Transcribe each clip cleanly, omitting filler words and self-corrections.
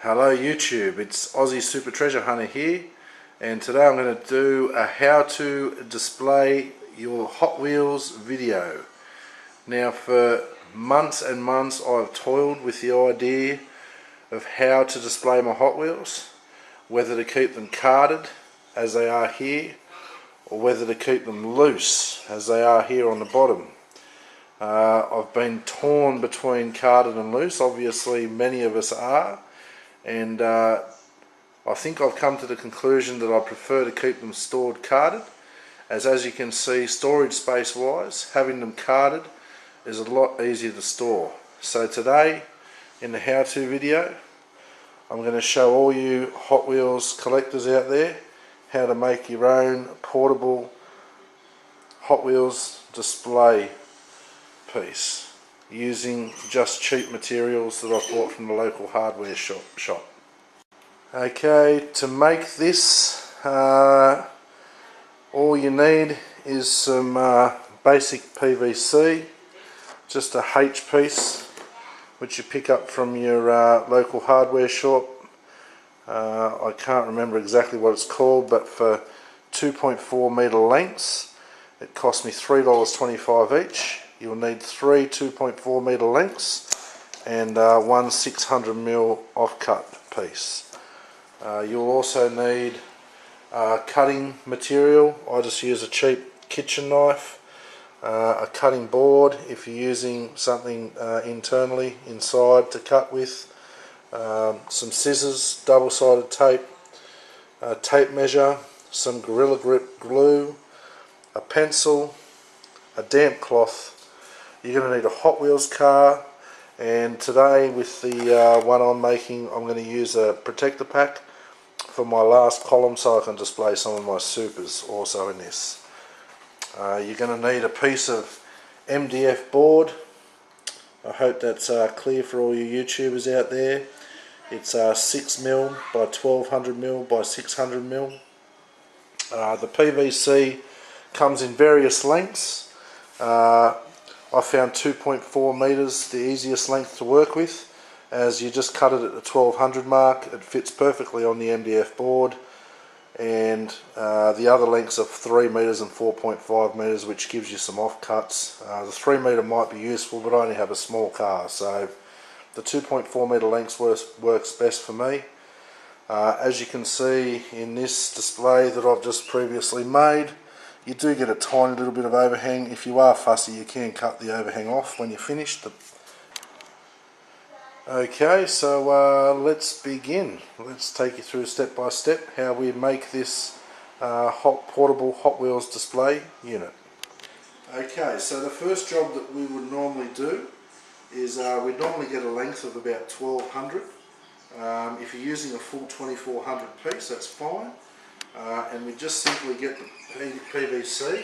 Hello YouTube, it's Aussie Super Treasure Hunter here, and today I'm going to do a how to display your Hot Wheels video. Now for months and months I've toiled with the idea of how to display my Hot Wheels, whether to keep them carded as they are here or whether to keep them loose as they are here on the bottom. I've been torn between carded and loose, obviously many of us are. And I think I've come to the conclusion that I prefer to keep them stored carded, as you can see, storage space wise, having them carded is a lot easier to store. So today in the how-to video I'm going to show all you Hot Wheels collectors out there how to make your own portable Hot Wheels display piece using just cheap materials that I've bought from the local hardware shop. Okay, to make this all you need is some basic PVC, just a H piece which you pick up from your local hardware shop. I can't remember exactly what it's called, but for 2.4 metre lengths it cost me $3.25 each. You'll need three 2.4 metre lengths and one 600mm offcut piece. You'll also need cutting material. I just use a cheap kitchen knife, a cutting board if you're using something internally inside to cut with, some scissors, double-sided tape, a tape measure, some Gorilla Grip glue, a pencil, a damp cloth. You're going to need a Hot Wheels car, and today with the one I'm making I'm going to use a protector pack for my last column so I can display some of my supers also in this. You're going to need a piece of MDF board. I hope that's clear for all you YouTubers out there. It's 6mm by 1200mm by 600mm. The PVC comes in various lengths. I found 2.4 metres the easiest length to work with, as you just cut it at the 1200 mark. It fits perfectly on the MDF board, and the other lengths are 3 metres and 4.5 metres, which gives you some offcuts. The 3 metre might be useful, but I only have a small car, so the 2.4 metre lengths works best for me. As you can see in this display that I've just previously made, you do get a tiny little bit of overhang. If you are fussy, you can cut the overhang off when you're finished. Okay, so let's begin. Let's take you through step by step how we make this portable Hot Wheels display unit. Okay, so the first job that we would normally do is we'd normally get a length of about 1200. If you're using a full 2400 piece, that's fine. And we just simply get the PVC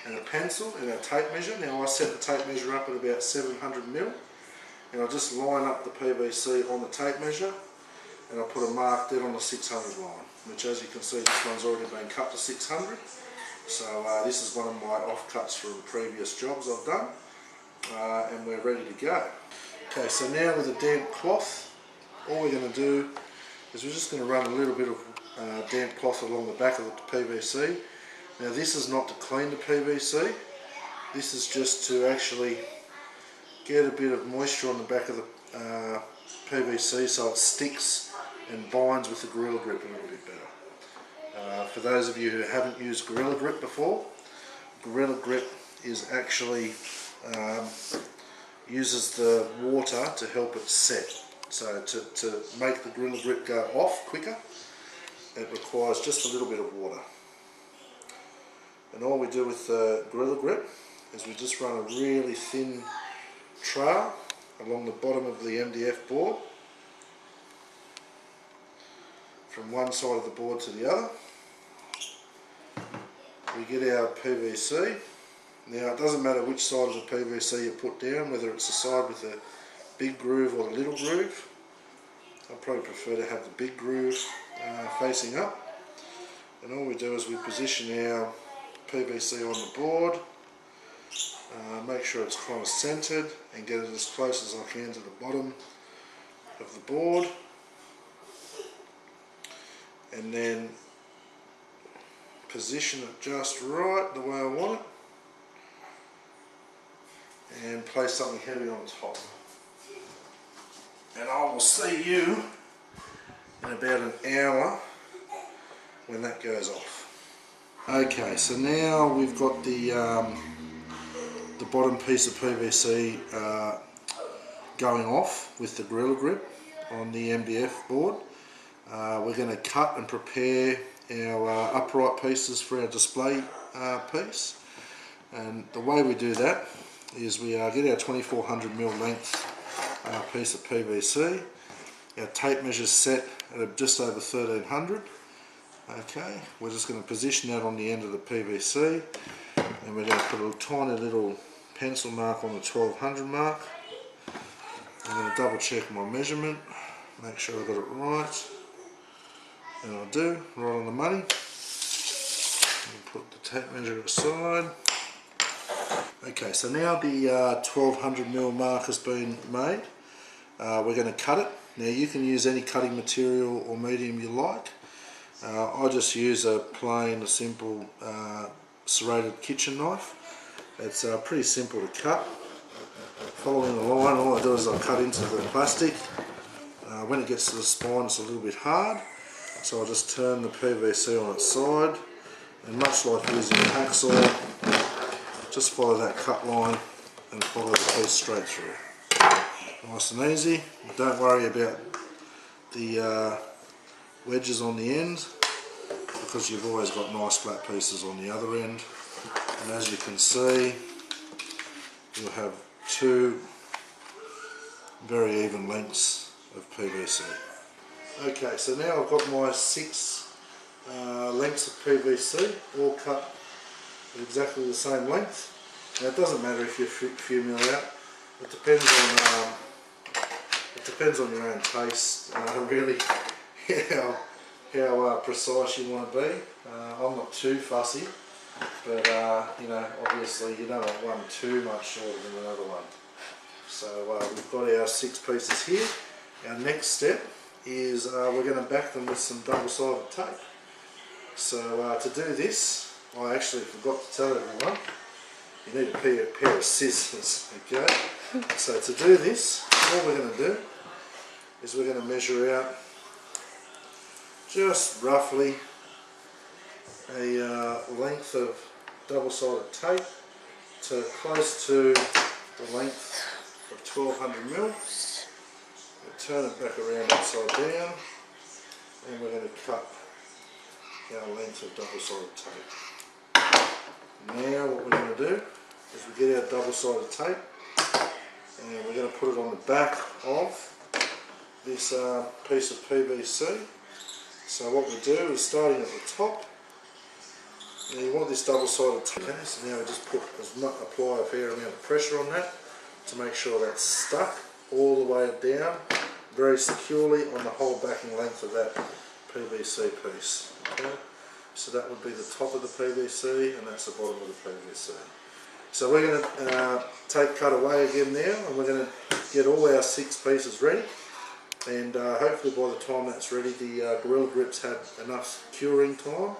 and a pencil and our tape measure. Now I set the tape measure up at about 700mm, and I just line up the PVC on the tape measure, and I put a mark dead on the 600 line, which, as you can see, this one's already been cut to 600. So this is one of my offcuts from previous jobs I've done, and we're ready to go. Okay, so now with a damp cloth, all we're going to do is we're just going to run a little bit of damp cloth along the back of the PVC. Now this is not to clean the PVC, this is just to actually get a bit of moisture on the back of the PVC so it sticks and binds with the Gorilla Grip a little bit better. For those of you who haven't used Gorilla Grip before, Gorilla Grip is actually uses the water to help it set. So to make the Gorilla Grip go off quicker, it requires just a little bit of water. And all we do with the Gorilla Grip is we just run a really thin trail along the bottom of the MDF board, from one side of the board to the other. We get our PVC. Now it doesn't matter which side of the PVC you put down, whether it's the side with the big groove or the little groove. I probably prefer to have the big groove facing up. And all we do is we position our PVC on the board, make sure it's kind of centered, and get it as close as I can to the bottom of the board. and then position it just right the way I want it, and place something heavy on top. And I will see you in about an hour when that goes off. Okay, so now we've got the bottom piece of PVC going off with the Gorilla Grip on the MDF board. We're going to cut and prepare our upright pieces for our display piece, and the way we do that is we get our 2400mm length piece of PVC. Our tape measure set at just over 1300. Okay, we're just going to position that on the end of the PVC, and we're going to put a tiny little pencil mark on the 1200 mark. I'm going to double check my measurement, make sure I got it right, and I do, right on the money. Put the tape measure aside. Okay, so now the 1200mm mark has been made. We're going to cut it. Now you can use any cutting material or medium you like. I just use a plain, simple serrated kitchen knife. It's pretty simple to cut. Following the line, all I do is I cut into the plastic. When it gets to the spine, it's a little bit hard, so I'll just turn the PVC on its side, and much like using a hacksaw, just follow that cut line and follow the piece straight through. Nice and easy. Don't worry about the wedges on the end, because you've always got nice flat pieces on the other end. And as you can see, you'll have two very even lengths of PVC. Okay, so now I've got my 6 lengths of PVC all cut at exactly the same length. Now it doesn't matter if you few mil out. It depends on your own taste, really, how precise you want to be. I'm not too fussy, but you know, obviously you don't want one too much shorter than another one. So we've got our 6 pieces here. Our next step is we're going to back them with some double-sided tape. So to do this, I actually forgot to tell everyone, you need a pair of scissors. Okay. So to do this, all we're going to do is we're going to measure out just roughly a length of double-sided tape to close to the length of 1200mm. We'll turn it back around upside down, and we're going to cut our length of double-sided tape. Now what we're going to do is we get our double-sided tape, and we're going to put it on the back of this piece of PVC. So what we do is, starting at the top, now you want this double-sided tape. Okay, so now we just apply a fair amount of pressure on that to make sure that's stuck all the way down very securely on the whole backing length of that PVC piece. Okay? So that would be the top of the PVC, and that's the bottom of the PVC. So we're going to tape cut away again now, and we're going to get all our 6 pieces ready. And hopefully by the time that's ready, the Gorilla Grip's had enough curing time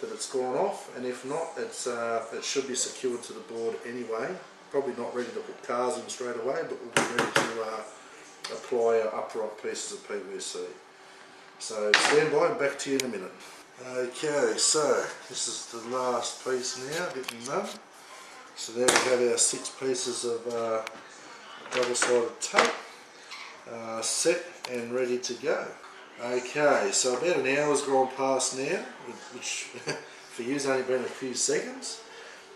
that it's gone off, and if not, it should be secured to the board anyway. Probably not ready to put cars in straight away, but we'll be ready to apply our upright pieces of PVC. So stand by and back to you in a minute. Okay, so this is the last piece now, getting done. So there we have our 6 pieces of double-sided tape set and ready to go. Okay, so about an hour's gone past now, which for you has only been a few seconds.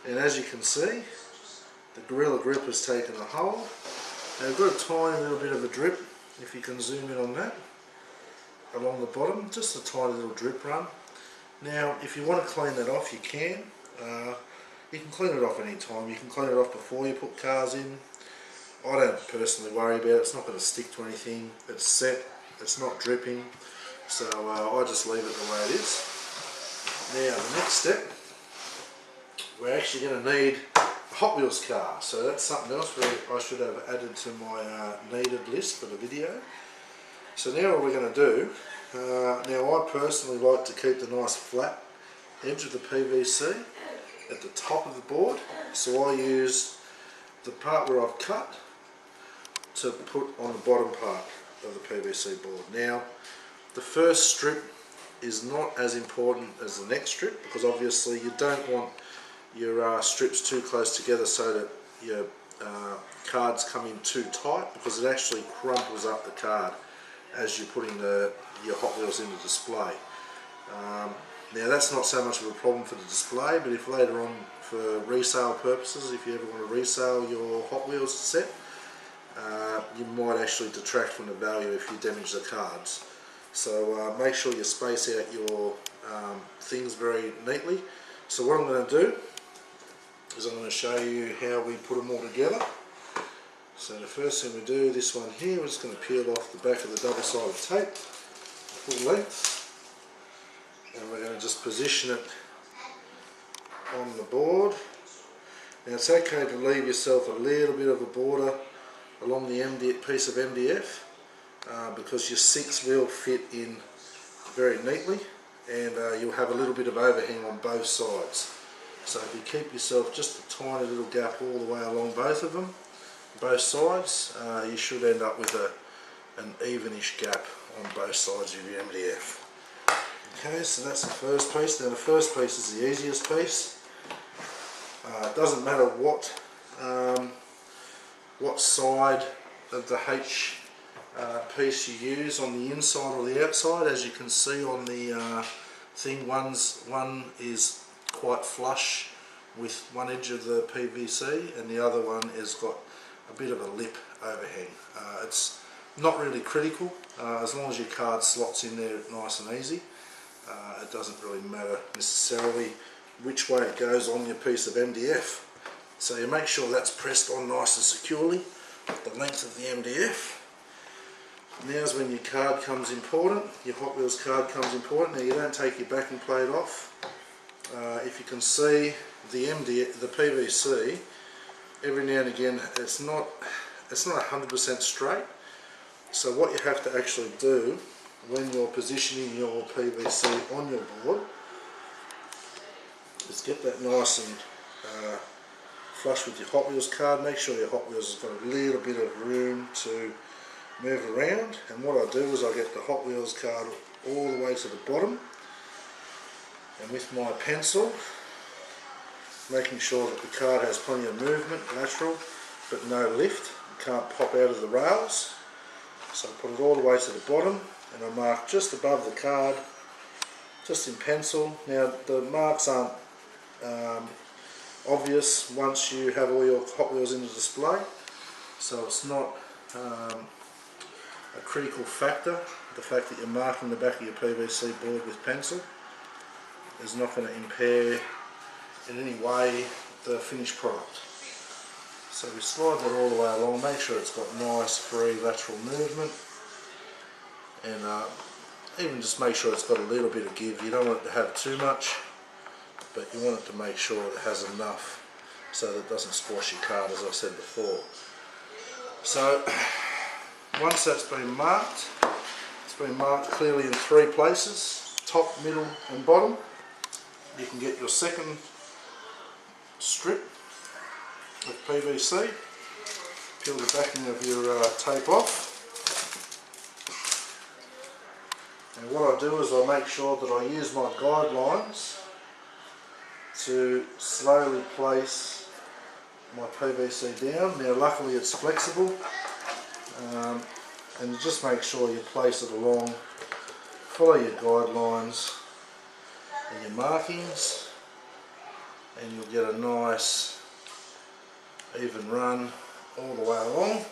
And as you can see, the Gorilla Grip has taken a hold. Now we've got a tiny little bit of a drip, if you can zoom in on that, along the bottom, just a tiny little drip run. Now if you want to clean that off, you can. You can clean it off any time. You can clean it off before you put cars in. I don't personally worry about it. It's not going to stick to anything. It's set. It's not dripping. So I just leave it the way it is. Now the next step, we're actually going to need a Hot Wheels car. So that's something else I should have added to my needed list for the video. So now what we're going to do, Now I personally like to keep the nice flat edge of the PVC at the top of the board, so I use the part where I've cut to put on the bottom part of the PVC board. Now the first strip is not as important as the next strip, because obviously you don't want your strips too close together so that your cards come in too tight, because it actually crumples up the card as you're putting your Hot Wheels into display. Now that's not so much of a problem for the display, but if later on for resale purposes, if you ever want to resale your Hot Wheels set, you might actually detract from the value if you damage the cards. So make sure you space out your things very neatly. So what I'm going to do is I'm going to show you how we put them all together. So the first thing we do, this one here, we're just going to peel off the back of the double-sided tape, full length, and we're going to just position it on the board. Now it's okay to leave yourself a little bit of a border along the piece of MDF, because your 6 will fit in very neatly, and you'll have a little bit of overhang on both sides. So if you keep yourself just a tiny little gap all the way along both of them, both sides, you should end up with an evenish gap on both sides of your MDF. Okay, so that's the first piece. Now the first piece is the easiest piece. It doesn't matter what side of the H piece you use, on the inside or the outside. As you can see on the thing, one is quite flush with one edge of the PVC, and the other one has got a bit of a lip overhang. It's not really critical, as long as your card slots in there nice and easy. It doesn't really matter necessarily which way it goes on your piece of MDF. So you make sure that's pressed on nice and securely, the length of the MDF. Now's when your card comes important, your Hot Wheels card comes important. Now you don't take your backing plate off. If you can see the PVC, every now and again it's not 100% straight. So what you have to actually do when you're positioning your PVC on your board is get that nice and flush with your Hot Wheels card. Make sure your Hot Wheels has got a little bit of room to move around, and what I do is I get the Hot Wheels card all the way to the bottom, and with my pencil, making sure that the card has plenty of movement, lateral, but no lift, it can't pop out of the rails. So I put it all the way to the bottom, and I mark just above the card, just in pencil. Now the marks aren't obvious once you have all your Hot Wheels in the display, so it's not a critical factor. The fact that you're marking the back of your PVC board with pencil is not going to impair in any way the finished product. So we slide that all the way along, make sure it's got nice free lateral movement, and even just make sure it's got a little bit of give. You don't want it to have too much, but you want it to make sure it has enough so that it doesn't squash your card, as I said before. So once that's been marked, it's been marked clearly in 3 places, top, middle and bottom. You can get your second strip of PVC, peel the backing of your tape off, and what I do is I make sure that I use my guidelines to slowly place my PVC down. Now luckily it's flexible, and you just make sure you place it along, follow your guidelines and your markings, and you'll get a nice even run all the way along.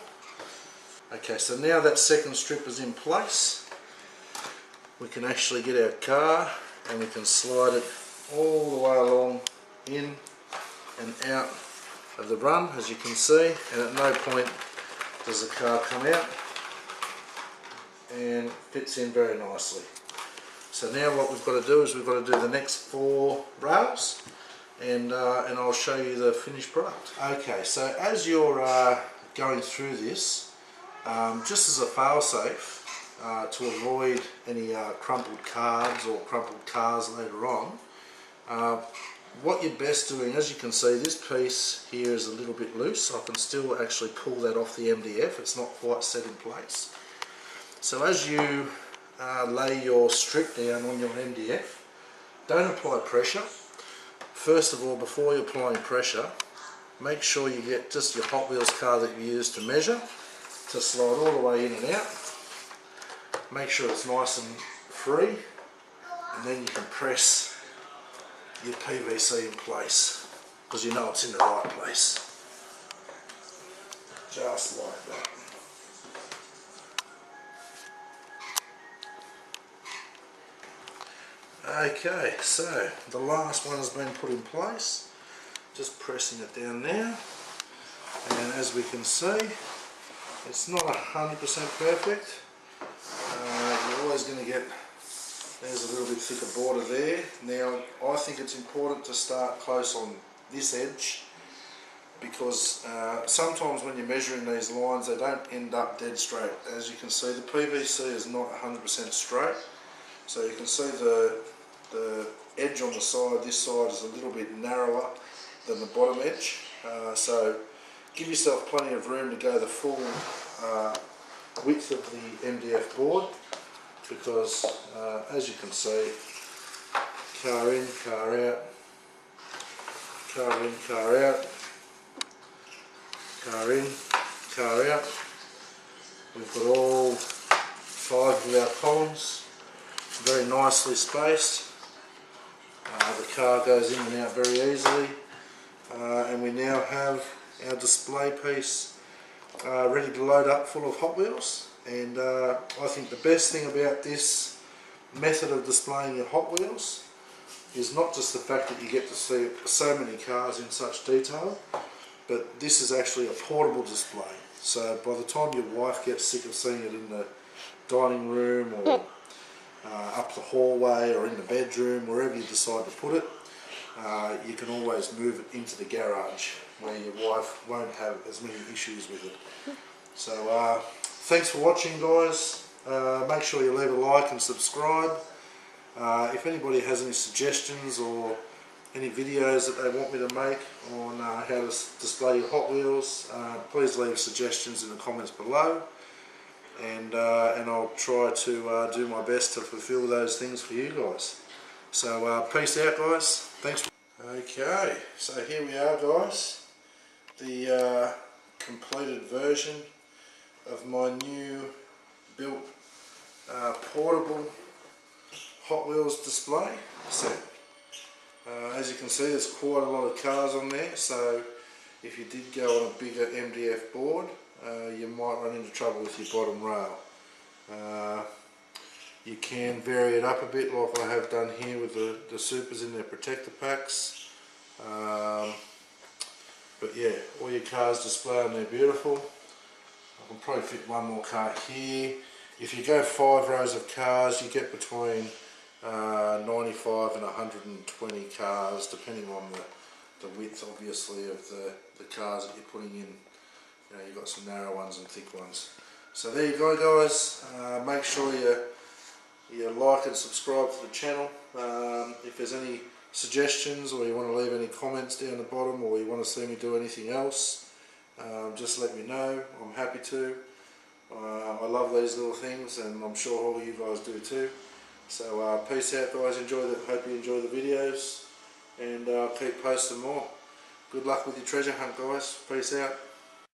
Okay, so now that second strip is in place, we can actually get our car and we can slide it all the way along in and out of the run, as you can see, and at no point does the car come out, and fits in very nicely. So now what we've got to do is we've got to do the next 4 rails, and I'll show you the finished product. Okay, so as you're going through this, just as a fail-safe, to avoid any crumpled cards or crumpled cars later on. What you're best doing, as you can see, this piece here is a little bit loose. I can still actually pull that off the MDF. It's not quite set in place. So as you lay your strip down on your MDF, don't apply pressure. First of all, before you're applying pressure, make sure you get just your Hot Wheels card that you use to measure to slide all the way in and out. Make sure it's nice and free, and then you can press your PVC in place because you know it's in the right place. Just like that. Okay, so the last one has been put in place. Just pressing it down now, and as we can see, it's not 100% perfect. You're always going to get, there's a little bit thicker border there. Now I think it's important to start close on this edge, because sometimes when you're measuring these lines they don't end up dead straight. As you can see, the PVC is not 100% straight, so you can see the edge on the side, this side is a little bit narrower than the bottom edge, so give yourself plenty of room to go the full width of the MDF board, because as you can see, car in, car out, car in, car out, car in, car out. We've got all 5 of our columns very nicely spaced. The car goes in and out very easily, and we now have our display piece ready to load up full of Hot Wheels. And I think the best thing about this method of displaying your Hot Wheels is not just the fact that you get to see so many cars in such detail, but this is actually a portable display. So by the time your wife gets sick of seeing it in the dining room or up the hallway or in the bedroom, wherever you decide to put it, you can always move it into the garage where your wife won't have as many issues with it. So thanks for watching, guys. Make sure you leave a like and subscribe. If anybody has any suggestions or any videos that they want me to make on how to display your Hot Wheels, please leave suggestions in the comments below, and I'll try to do my best to fulfill those things for you guys. So peace out, guys. Thanks. Okay, so here we are, guys. The completed version of my new built portable Hot Wheels display set. As you can see, there's quite a lot of cars on there, so if you did go on a bigger MDF board, you might run into trouble with your bottom rail. You can vary it up a bit like I have done here with the supers in their protector packs. But yeah, all your cars display on there beautiful. I can probably fit one more car here. If you go 5 rows of cars, you get between 95 and 120 cars, depending on the width, obviously, of the cars that you're putting in. You know, you've got some narrow ones and thick ones. So there you go, guys. Make sure you like and subscribe to the channel. If there's any suggestions, or you want to leave any comments down the bottom, or you want to see me do anything else, just let me know. I'm happy to. I love these little things, and I'm sure all you guys do too. So peace out, guys. Hope you enjoy the videos, and I'll keep posting more. Good luck with your treasure hunt, guys. Peace out.